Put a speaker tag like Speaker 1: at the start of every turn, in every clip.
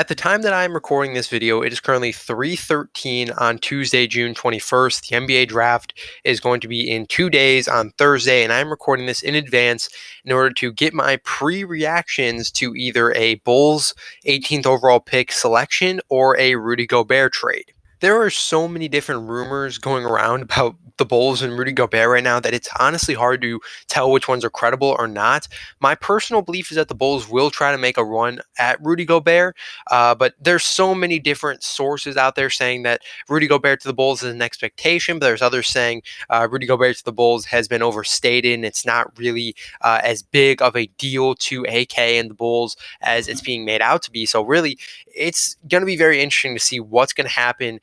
Speaker 1: At the time that I'm recording this video, it is currently 3:13 on Tuesday, June 21st. The NBA draft is going to be in 2 days on Thursday, and I'm recording this in advance in order to get my pre-reactions to either a Bulls 18th overall pick selection or a Rudy Gobert trade. There are so many different rumors going around about the Bulls and Rudy Gobert right now that it's honestly hard to tell which ones are credible or not. My personal belief is that the Bulls will try to make a run at Rudy Gobert, but there's so many different sources out there saying that Rudy Gobert to the Bulls is an expectation, but there's others saying Rudy Gobert to the Bulls has been overstated and it's not really as big of a deal to AK and the Bulls as it's being made out to be. So really, it's going to be very interesting to see what's going to happen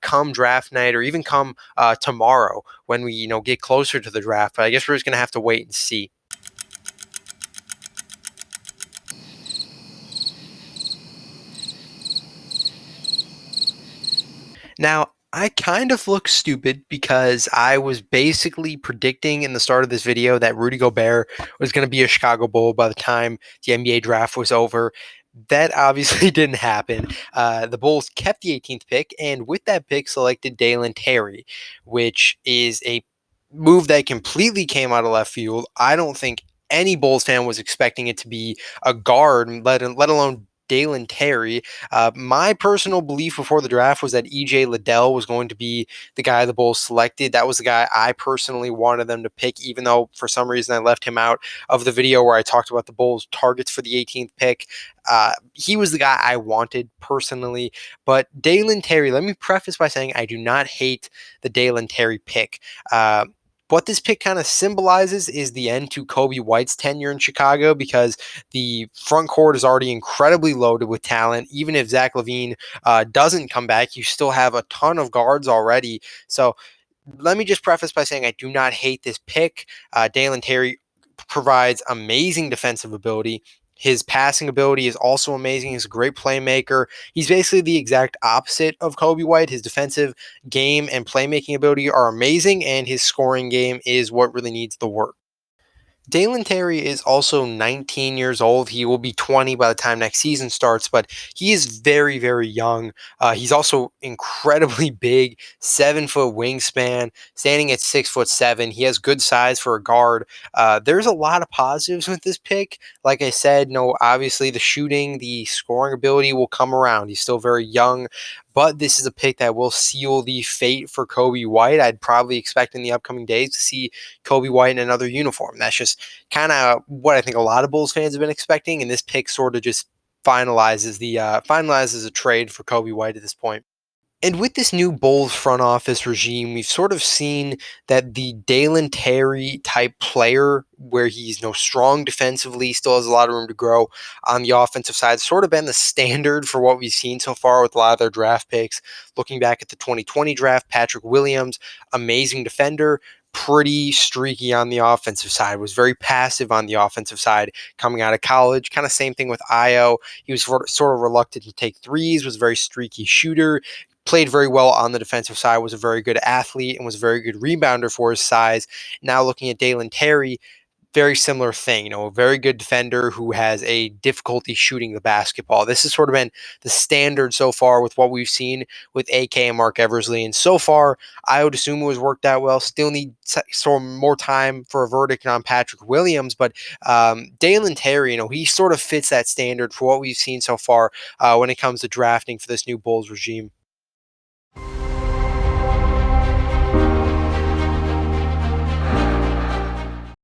Speaker 1: come draft night or even come tomorrow when we get closer to the draft. But I guess we're just going to have to wait and see. Now, I kind of look stupid because I was basically predicting in the start of this video that Rudy Gobert was going to be a Chicago Bull by the time the NBA draft was over. That obviously didn't happen. The Bulls kept the 18th pick, and with that pick, selected Dalen Terry, which is a move that completely came out of left field. I don't think any Bulls fan was expecting it to be a guard, let alone Dalen Terry. My personal belief before the draft was that EJ Liddell was going to be the guy the Bulls selected. That was the guy I personally wanted them to pick, even though for some reason I left him out of the video where I talked about the Bulls' targets for the 18th pick. He was the guy I wanted personally. But Dalen Terry, let me preface by saying I do not hate the Dalen Terry pick. What this pick kind of symbolizes is the end to Kobe White's tenure in Chicago because the front court is already incredibly loaded with talent. Even if Zach LaVine doesn't come back, you still have a ton of guards already. So let me just preface by saying I do not hate this pick. Dalen Terry provides amazing defensive ability. His passing ability is also amazing. He's a great playmaker. He's basically the exact opposite of Kobe White. His defensive game and playmaking ability are amazing, and his scoring game is what really needs the work. Dalen Terry is also 19 years old. He will be 20 by the time next season starts, but he is very, very young. He's also incredibly big, 7 foot wingspan, standing at 6'7". He has good size for a guard. There's a lot of positives with this pick. Like I said, no, obviously the shooting, the scoring ability will come around. He's still very young, but this is a pick that will seal the fate for Kobe White. I'd probably expect in the upcoming days to see Kobe White in another uniform. That's just kind of what I think a lot of Bulls fans have been expecting, and this pick sort of just finalizes a trade for Kobe White at this point. And with this new Bulls front office regime, we've sort of seen that the Dalen Terry type player, where he's strong defensively, still has a lot of room to grow on the offensive side, sort of been the standard for what we've seen so far with a lot of their draft picks. Looking back at the 2020 draft, Patrick Williams, amazing defender, pretty streaky on the offensive side, was very passive on the offensive side coming out of college. Kind of same thing with Io. He was sort of reluctant to take threes, was a very streaky shooter, played very well on the defensive side, was a very good athlete, and was a very good rebounder for his size. Now looking at Dalen Terry, very similar thing, a very good defender who has a difficulty shooting the basketball. This has sort of been the standard so far with what we've seen with AK and Mark Eversley. And so far, I would assume it was worked out well. Still need some more time for a verdict on Patrick Williams. But Dalen Terry, he sort of fits that standard for what we've seen so far when it comes to drafting for this new Bulls regime.